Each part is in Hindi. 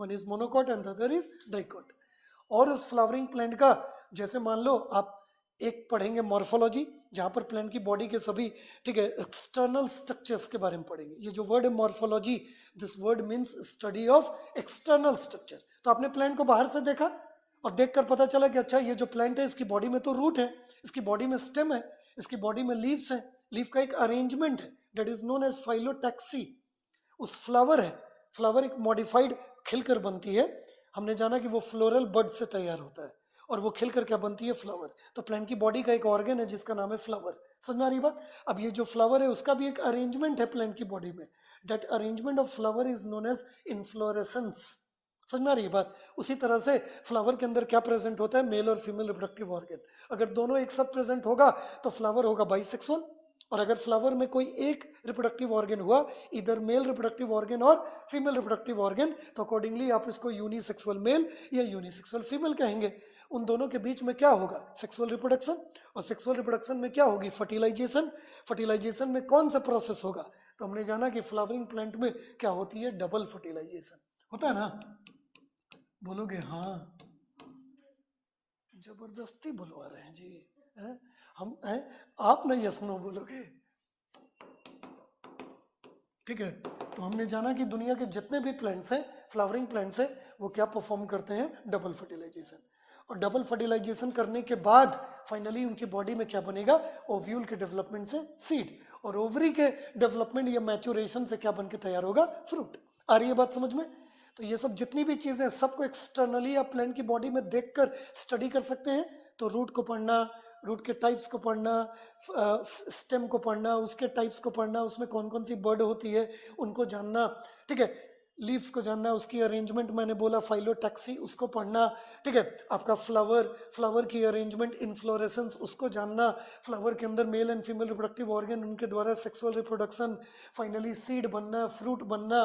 One is monocot and the other is dicot. और उस फ्लावरिंग प्लांट का जैसे मान लो आप एक पढ़ेंगे मॉर्फोलॉजी, जहां पर प्लांट की बॉडी के सभी, ठीक है, एक्सटर्नल स्ट्रक्चर्स के बारे में पढ़ेंगे। ये जो वर्ड है morphology, this word means study of external structure. तो आपने प्लांट को बाहर से देखा और देखकर पता चला कि अच्छा ये जो प्लांट है इसकी बॉडी में तो रूट है, इसकी बॉडी में स्टेम है, इसकी बॉडी में लीव्स है, लीफ का एक अरेंजमेंट है, that is known as phyllotaxy. उस फ्लावर है, फ्लावर एक मॉडिफाइड खिलकर बनती है, हमने जाना कि वो फ्लोरल बड से तैयार होता है और वो खिलकर क्या बनती है, फ्लावर। तो प्लांट की बॉडी का एक ऑर्गन है जिसका नाम है फ्लावर। समझ में आ रही बात? अब ये जो फ्लावर है उसका भी एक अरेंजमेंट है प्लांट की बॉडी में, that arrangement of flower is known as inflorescence. समझ में आ रही है बात? उसी तरह से फ्लावर के अंदर क्या प्रेजेंट होता है, मेल और फीमेल रिप्रोडक्टिव ऑर्गन। अगर दोनों एक साथ प्रेजेंट होगा तो फ्लावर होगा बाइसेक्सुअल, और अगर फ्लावर में कोई एक रिप्रोडक्टिव ऑर्गन हुआ, इधर मेल रिप्रोडक्टिव ऑर्गन और फीमेल रिप्रोडक्टिव ऑर्गन, तो अकॉर्डिंगली आप इसको यूनिसेक्सुअल मेल या यूनिसेक्सुअल फीमेल कहेंगे। उन दोनों के बीच में क्या होगा, सेक्सुअल रिप्रोडक्शन, और सेक्सुअल रिप्रोडक्शन में क्या होगी, फर्टिलाइजेशन। फर्टिलाइजेशन में कौन सा प्रोसेस होगा, तो हमने जाना कि फ्लावरिंग प्लांट में क्या होती है, डबल फर्टिलाइजेशन होता है ना। बोलोगे हाँ, जबरदस्ती बुलवा रहे हैं जी, हैं? हम हैं? आप नहीं यस नो बोलोगे, ठीक है। तो हमने जाना कि दुनिया के जितने भी प्लांट्स हैं, फ्लावरिंग प्लांट्स हैं, वो क्या परफॉर्म करते हैं, डबल फर्टिलाइजेशन। और डबल फर्टिलाइजेशन करने के बाद फाइनली उनकी बॉडी में क्या बनेगा, ओव्यूल के डेवलपमेंट से सीड, और ओवरी के डेवलपमेंट या मैच्योरेशन से क्या बन के तैयार होगा, फ्रूट। आ रही है बात समझ में? तो ये सब जितनी भी चीजें, सबको एक्सटर्नली आप प्लांट की बॉडी में देखकर स्टडी कर सकते हैं। तो रूट को पढ़ना, रूट के टाइप्स को पढ़ना, स्टेम को पढ़ना, उसके टाइप्स को पढ़ना, उसमें कौन कौन सी बर्ड होती है उनको जानना, ठीक है। लीव्स को जानना, उसकी अरेंजमेंट मैंने बोला फाइलोटैक्सी, उसको पढ़ना, ठीक है। आपका फ्लावर, फ्लावर की अरेंजमेंट, इन्फ्लोरेसेंस, उसको जानना। फ्लावर के अंदर male and female reproductive organ, उनके द्वारा सेक्सुअल रिप्रोडक्शन, फाइनली सीड बनना, फ्रूट बनना।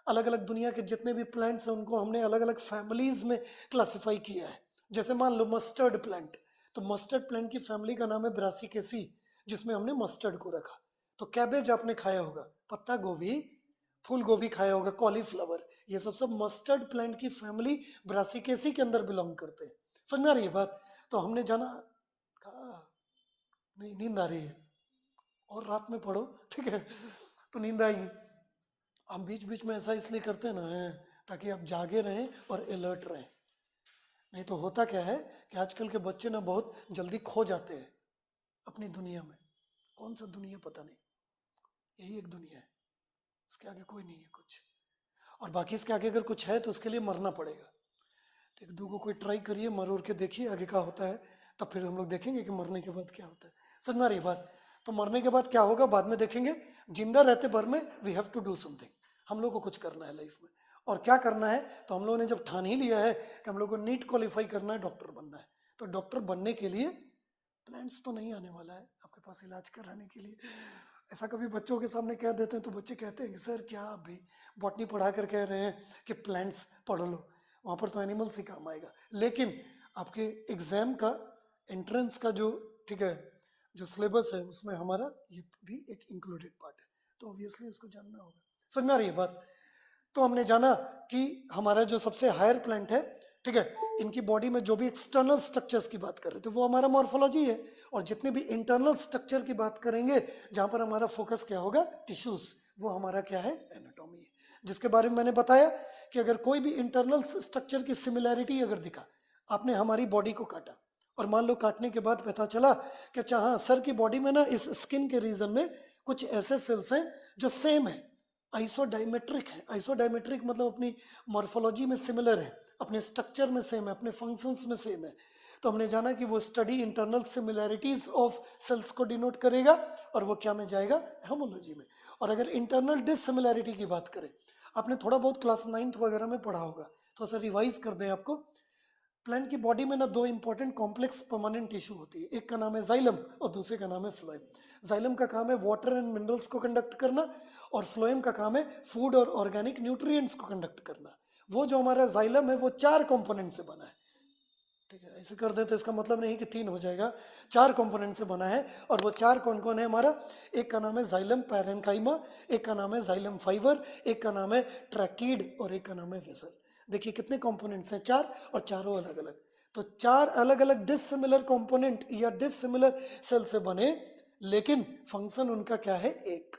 अलग अलग दुनिया के जितने भी प्लांट्स हैं उनको हमने अलग अलग फैमिलीज में क्लासिफाई किया है। जैसे मान लो मस्टर्ड प्लांट, तो मस्टर्ड प्लांट की फैमिली का नाम है ब्रासिकेसी, जिसमें हमने मस्टर्ड को रखा। तो कैबेज आपने खाया होगा, पत्ता गोभी, फूल गोभी खाया होगा, कॉलीफ्लावर, ये सब मस्टर्ड प्लांट की फैमिली ब्रासिकेसी के अंदर बिलोंग करते हैं। समझ में आ रही है बात? तो हमने जाना, कहा नहीं, नींद आ रही है, और रात में पढ़ो, ठीक है, तो नींद आएगी। हम बीच बीच में ऐसा इसलिए करते हैं ना, ताकि आप जागे रहें और अलर्ट रहें। नहीं तो होता क्या है कि आजकल के बच्चे ना बहुत जल्दी खो जाते हैं अपनी दुनिया में। कौन सा दुनिया पता नहीं, यही एक दुनिया है, इसके आगे कोई नहीं है कुछ, और बाकी इसके आगे अगर कुछ है तो उसके लिए मरना पड़ेगा। तो एक दो को कोई ट्राई करिए, मर उड़ के देखिए आगे क्या होता है, तब फिर हम लोग देखेंगे कि मरने के बाद क्या होता है। समझ में आ रही बात? तो मरने के बाद क्या होगा बाद में देखेंगे, जिंदा रहते भर में we have to do something, हम लोग को कुछ करना है लाइफ में। और क्या करना है, तो हम लोगों ने जब ठान ही लिया है कि हम लोग को नीट क्वालिफाई करना है, डॉक्टर बनना है, तो डॉक्टर बनने के लिए प्लान्स तो नहीं आने वाला है आपके पास इलाज कराने के लिए। ऐसा कभी बच्चों के सामने कह देते हैं तो बच्चे कहते हैं कि सर क्या आप भी बॉटनी पढ़ा कर कह रहे हैं कि प्लांट्स पढ़ लो, वहाँ पर तो एनिमल्स ही काम आएगा। लेकिन आपके एग्जाम का, एंट्रेंस का जो, ठीक है, जो सिलेबस है उसमें हमारा ये भी एक इंक्लूडेड पार्ट है, तो ऑब्वियसली उसको जानना होगा। समझ में आ रही है बात? तो हमने जाना कि हमारा जो सबसे हायर प्लांट है, ठीक है, इनकी बॉडी में जो भी एक्सटर्नल स्ट्रक्चर्स की बात कर रहे थे वो हमारा मॉर्फोलॉजी है, और जितने भी इंटरनल स्ट्रक्चर की बात करेंगे जहां पर हमारा फोकस क्या होगा, टिश्यूज, वो हमारा क्या है, एनाटॉमी है। जिसके बारे में मैंने बताया कि अगर कोई भी इंटरनल स्ट्रक्चर की सिमिलैरिटी अगर दिखा, आपने हमारी बॉडी को काटा और मान लो काटने के बाद पता चला कि अच्छा हाँ, सर की बॉडी में ना इस स्किन के रीजन में कुछ ऐसे सेल्स हैं जो सेम है, आइसोडाइमेट्रिक है। आइसोडाइमेट्रिक मतलब अपनी मॉर्फोलॉजी में सिमिलर है, अपने स्ट्रक्चर में सेम है, अपने फंक्शंस में सेम है। तो हमने जाना कि वो study internal similarities of cells को डिनोट करेगा, और वो क्या में जाएगा, होमोलॉजी में। और अगर इंटरनल डिससिमिलैरिटी की बात करें, आपने थोड़ा बहुत क्लास 9th वगैरह में पढ़ा होगा, तो ऐसा रिवाइज कर दें आपको। प्लांट की बॉडी में ना दो इंपॉर्टेंट कॉम्प्लेक्स परमानेंट टिश्यू होती है, एक का नाम है जाइलम और दूसरे का नाम है फ्लोएम। जाइलम का काम है वाटर एंड मिनरल्स को कंडक्ट करना, और फ्लोएम का काम है फूड और ऑर्गेनिक न्यूट्रिएंट्स को कंडक्ट करना। वो जो हमारा जाइलम है वो 4 कंपोनेंट से बना है, ठीक है, ऐसे कर दें तो इसका मतलब नहीं कि 3 हो जाएगा, 4 कंपोनेंट से बना है। और वो 4 कौन कौन है हमारा, एक का नाम है जाइलम पैरेन्काइमा, एक का नाम है जाइलम फाइबर, एक का नाम है ट्रैकीड, और एक का नाम है वेसल। देखिए कितने कंपोनेंट्स हैं, 4, और चारों अलग अलग। तो 4 अलग अलग डिसिमिलर कंपोनेंट या डिसिमिलर सेल से बने, लेकिन फंक्शन उनका क्या है, एक।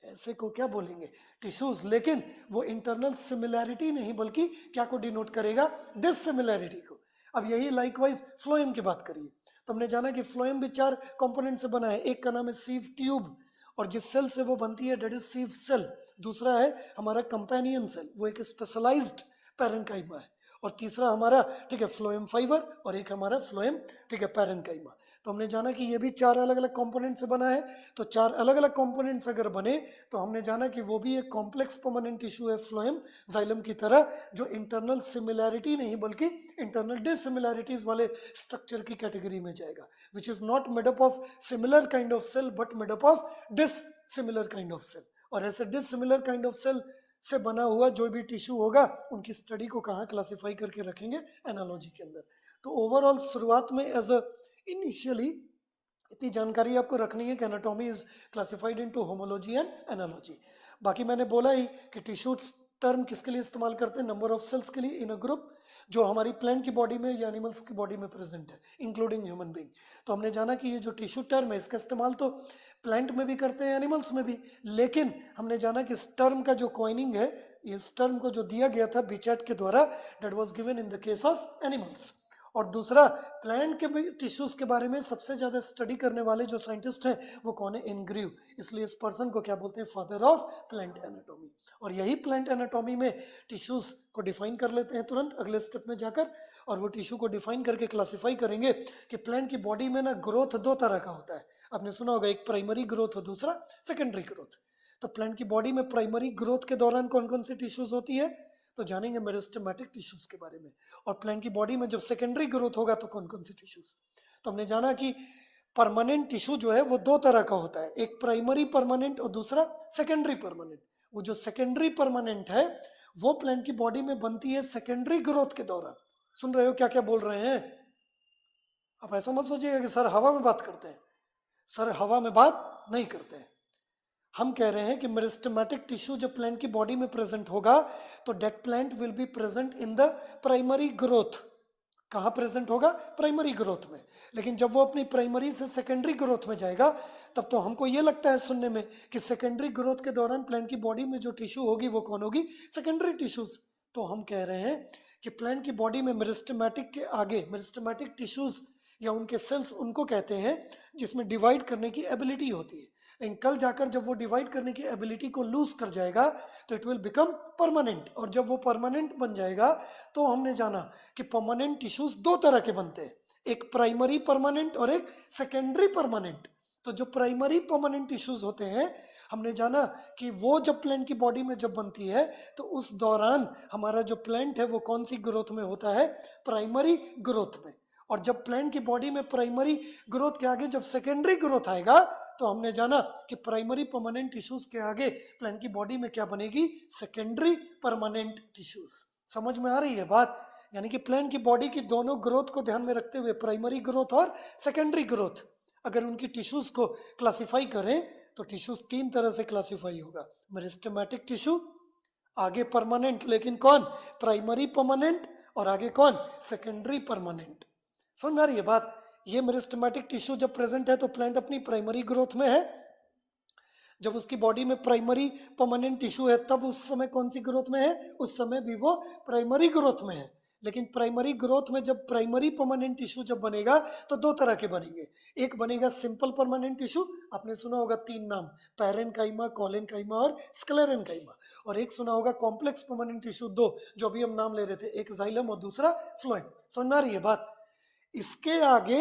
ऐसे को क्या बोलेंगे, टिश्यूज। लेकिन वो इंटरनल सिमिलैरिटी नहीं बल्कि क्या को डिनोट करेगा, डिसिमिलैरिटी को। अब यही लाइकवाइज फ्लोएम की बात करिए, तो हमने जाना कि फ्लोएम भी 4 कंपोनेंट से बना है। एक का नाम है सीव ट्यूब, और जिस सेल से वो बनती है डेट इज सीव सेल। दूसरा है हमारा कंपेनियन सेल, वो एक स्पेशलाइज्ड पैरेन्काइमा है। और तीसरा हमारा, ठीक है, फ्लोएम फाइबर, और एक हमारा फ्लोएम, ठीक है, पैरेन्काइमा। तो हमने जाना कि ये भी 4 अलग अलग कंपोनेंट से बना है। तो 4 अलग अलग कंपोनेंट्स अगर बने तो हमने जाना कि वो भी एक कॉम्प्लेक्स परमानेंट टिश्यू है फ्लोएम जाइलम की तरह, जो इंटरनल सिमिलैरिटी नहीं बल्कि इंटरनल डिसिमिलैरिटीज वाले स्ट्रक्चर की कैटेगरी में जाएगा, which is not made up of similar kind of cell but made up of dissimilar kind of cell. और ऐसे डिसिमिलर काइंड ऑफ सेल से बना हुआ जो भी टिश्यू होगा उनकी स्टडी को कहाँ क्लासिफाई करके रखेंगे, एनालॉजी के अंदर। तो ओवरऑल शुरुआत में एज अ इनिशियली इतनी जानकारी आपको रखनी है कि anatomy is classified into homology and analogy. बाकी मैंने बोला ही कि टिश्यू टर्म किसके लिए इस्तेमाल करते हैं, नंबर ऑफ सेल्स के लिए इन अ ग्रुप, जो हमारी प्लांट की बॉडी में या एनिमल्स की बॉडी में प्रेजेंट है, इंक्लूडिंग ह्यूमन बीइंग। तो हमने जाना कि ये जो टिश्यू टर्म है इसका इस्तेमाल तो प्लांट में भी करते हैं, एनिमल्स में भी, लेकिन हमने जाना कि इस टर्म का जो कॉइनिंग है, इस टर्म को जो दिया गया था बिचैट के द्वारा, that was given in the case of animals. और दूसरा, प्लांट के टिश्यूज के बारे में सबसे ज्यादा स्टडी करने वाले जो साइंटिस्ट हैं वो कौन है, इनग्रीव। इसलिए इस पर्सन को क्या बोलते हैं, फादर ऑफ प्लांट एनाटॉमी। और यही प्लांट एनाटॉमी में टिश्यूज को डिफाइन कर लेते हैं तुरंत अगले स्टेप में जाकर, और वो टिश्यू को डिफाइन करके क्लासिफाई करेंगे कि प्लांट की बॉडी में ना ग्रोथ 2 तरह का होता है। आपने सुना होगा, एक प्राइमरी ग्रोथ और दूसरा सेकेंडरी ग्रोथ। तो प्लांट की बॉडी में प्राइमरी ग्रोथ के दौरान कौन कौन सी टिश्यूज होती है, तो जानेंगे मेरिस्टेमेटिक टिश्यूज के बारे में। और प्लांट की बॉडी में जब सेकेंडरी ग्रोथ होगा तो कौन कौन सी टिश्यूज। तो हमने जाना कि परमानेंट टिश्यू जो है वो 2 तरह का होता है, एक प्राइमरी परमानेंट और दूसरा सेकेंडरी परमानेंट। वो जो सेकेंडरी परमानेंट है वो प्लांट की बॉडी में बनती है सेकेंडरी ग्रोथ के दौरान। सुन रहे हो क्या क्या बोल रहे हैं आप? ऐसा मत सोचिएगा कि सर हवा में बात करते हैं, सर हवा में बात नहीं करते हैं। हम कह रहे हैं कि मेरिस्टेमेटिक टिश्यू जब प्लांट की बॉडी में प्रेजेंट होगा तो that plant will be present in the primary growth. कहाँ प्रेजेंट होगा, प्राइमरी ग्रोथ में। लेकिन जब वो अपनी प्राइमरी से सेकेंडरी ग्रोथ में जाएगा तब तो हमको ये लगता है सुनने में कि सेकेंडरी ग्रोथ के दौरान प्लांट की बॉडी में जो टिश्यू होगी वो कौन होगी, सेकेंडरी टिश्यूज। तो हम कह रहे हैं कि प्लांट की बॉडी में मेरिस्टेमेटिक के आगे मेरिस्टेमेटिक टिश्यूज या उनके सेल्स उनको कहते हैं जिसमें डिवाइड करने की एबिलिटी होती है। लेकिन कल जाकर जब वो डिवाइड करने की एबिलिटी को लूज कर जाएगा तो इट विल बिकम परमानेंट। और जब वो परमानेंट बन जाएगा तो हमने जाना कि परमानेंट टिश्यूज 2 तरह के बनते हैं, एक प्राइमरी परमानेंट और एक सेकेंडरी परमानेंट। तो जो प्राइमरी परमानेंट टिश्यूज होते हैं हमने जाना कि वो जब प्लांट की बॉडी में जब बनती है तो उस दौरान हमारा जो प्लांट है वो कौन सी ग्रोथ में होता है, प्राइमरी ग्रोथ में। और जब प्लांट की बॉडी में प्राइमरी ग्रोथ के आगे जब सेकेंडरी ग्रोथ आएगा तो हमने जाना कि प्राइमरी परमानेंट टिश्यूज के आगे प्लांट की बॉडी में क्या बनेगी, सेकेंडरी परमानेंट टिश्यूज। समझ में आ रही है बात? यानी कि प्लांट की बॉडी की दोनों ग्रोथ को ध्यान में रखते हुए, प्राइमरी ग्रोथ और सेकेंडरी ग्रोथ, अगर उनकी टिश्यूज को क्लासिफाई करें तो टिश्यूज 3 तरह से क्लासिफाई होगा। मेरिस्टेमेटिक टिश्यू, आगे परमानेंट, लेकिन कौन, प्राइमरी परमानेंट, और आगे कौन, सेकेंडरी परमानेंट। समझ में आ रही है बात? ये मेरिस्टेमेटिक टिश्यू जब प्रेजेंट है तो प्लांट अपनी प्राइमरी ग्रोथ में है। जब उसकी बॉडी में प्राइमरी परमानेंट टिश्यू है तब उस समय कौन सी ग्रोथ में है, उस समय भी वो प्राइमरी ग्रोथ में है। लेकिन प्राइमरी ग्रोथ में जब प्राइमरी परमानेंट टिश्यू जब बनेगा तो 2 तरह के बनेंगे। एक बनेगा सिंपल परमानेंट टिश्यू, आपने सुना होगा 3 नाम, पैरेन्काइमा, कोलेन्काइमा और स्क्लेरेन्काइमा। और एक सुना होगा कॉम्प्लेक्स परमानेंट टिश्यू 2, जो अभी हम नाम ले रहे थे, एक जाइलम और दूसरा फ्लोएम। समझ में आ रही है बात? इसके आगे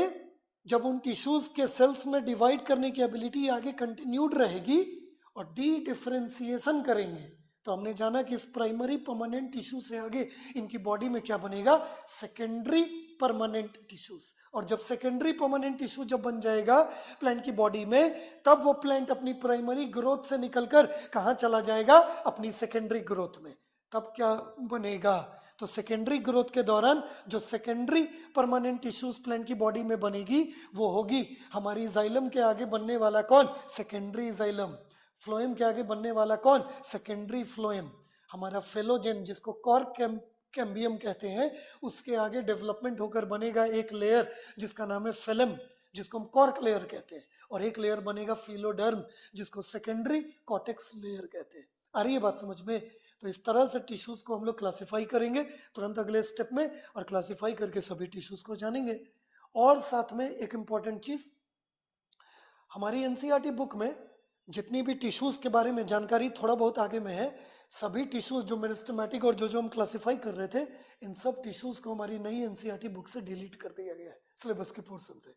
जब उन टिश्यूज के सेल्स में डिवाइड करने की एबिलिटी आगे कंटिन्यूड रहेगी और डी डिफरेंशिएशन करेंगे तो हमने जाना कि इस प्राइमरी परमानेंट टिश्यू से आगे इनकी बॉडी में क्या बनेगा, सेकेंडरी परमानेंट टिश्यूज। और जब सेकेंडरी परमानेंट टिश्यू जब बन जाएगा प्लांट की बॉडी में तब वो प्लांट अपनी प्राइमरी ग्रोथ से निकलकर कहाँ चला जाएगा, अपनी सेकेंडरी ग्रोथ में। तब क्या बनेगा, तो सेकेंडरी ग्रोथ के दौरान जो सेकेंडरी परमानेंट टिश्यूज प्लांट की बॉडी में बनेगी वो होगी हमारी जाइलम के आगे बनने वाला कौन, सेकेंडरी जाइलम। फ्लोएम के आगे बनने वाला कौन, सेकेंडरी फ्लोएम। हमारा फेलोजेन जिसको कॉर्क कैम्बियम कहते हैं, उसके आगे डेवलपमेंट होकर बनेगा एक लेयर जिसका नाम है फिल्म, जिसको हम कॉर्क लेयर कहते हैं, और एक लेयर बनेगा फिलोडर्म, जिसको सेकेंडरी कॉर्टेक्स लेयर कहते हैं। आ रही है बात समझ में? तो इस तरह से टिश्यूज को हम लोग क्लासिफाई करेंगे तुरंत अगले स्टेप में, और क्लासिफाई करके सभी टिश्यूज को जानेंगे। और साथ में एक इम्पॉर्टेंट चीज, हमारी एनसीईआरटी बुक में जितनी भी टिश्यूज के बारे में जानकारी थोड़ा बहुत आगे में है, सभी टिश्यूज जो मेरिस्टेमेटिक और जो हम क्लासिफाई कर रहे थे, इन सब टिश्यूज को हमारी नई एनसीईआरटी बुक से डिलीट कर दिया गया है सिलेबस के पोर्शन से,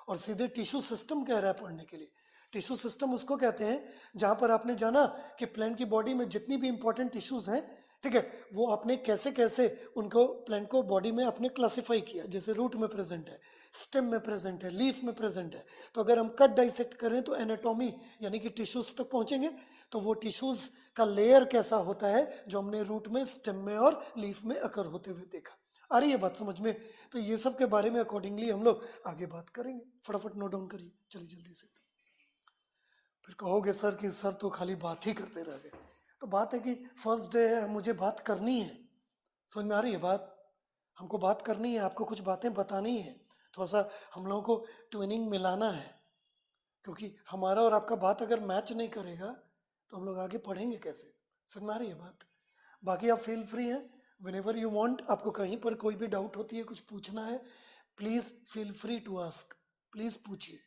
और सीधे टिश्यू सिस्टम कह रहा है पढ़ने के लिए। टिश्यू सिस्टम उसको कहते हैं जहां पर आपने जाना कि प्लांट की बॉडी में जितनी भी इंपॉर्टेंट टिश्यूज हैं, ठीक है, वो आपने कैसे कैसे उनको प्लांट को बॉडी में आपने क्लासिफाई किया। जैसे रूट में प्रेजेंट है, स्टेम में प्रेजेंट है, लीफ में प्रेजेंट है। तो अगर हम कट डाइसेक्ट करें तो एनाटॉमी यानी कि टिश्यूज तक पहुंचेंगे, तो वो टिश्यूज का लेयर कैसा होता है जो हमने रूट में, स्टेम में और लीफ में अकर होते हुए देखा। आ रही है बात समझ में? तो ये सब के बारे में अकॉर्डिंगली हम लोग आगे बात करेंगे। फटाफट नोट डाउन करिए, चलिए जल्दी से। फिर कहोगे सर कि सर तो खाली बात ही करते रह गए। तो बात है कि फर्स्ट डे है, मुझे बात करनी है। समझ में आ रही है बात? हमको बात करनी है, आपको कुछ बातें बतानी है, थोड़ा सा हम लोगों को ट्विनिंग मिलाना है, क्योंकि हमारा और आपका बात अगर मैच नहीं करेगा तो हम लोग आगे पढ़ेंगे कैसे? समझ में आ रही है बात? बाकी आप फील फ्री हैं, व्हेनेवर यू वांट, आपको कहीं पर कोई भी डाउट होती है, कुछ पूछना है, please feel free to ask, please पूछिए।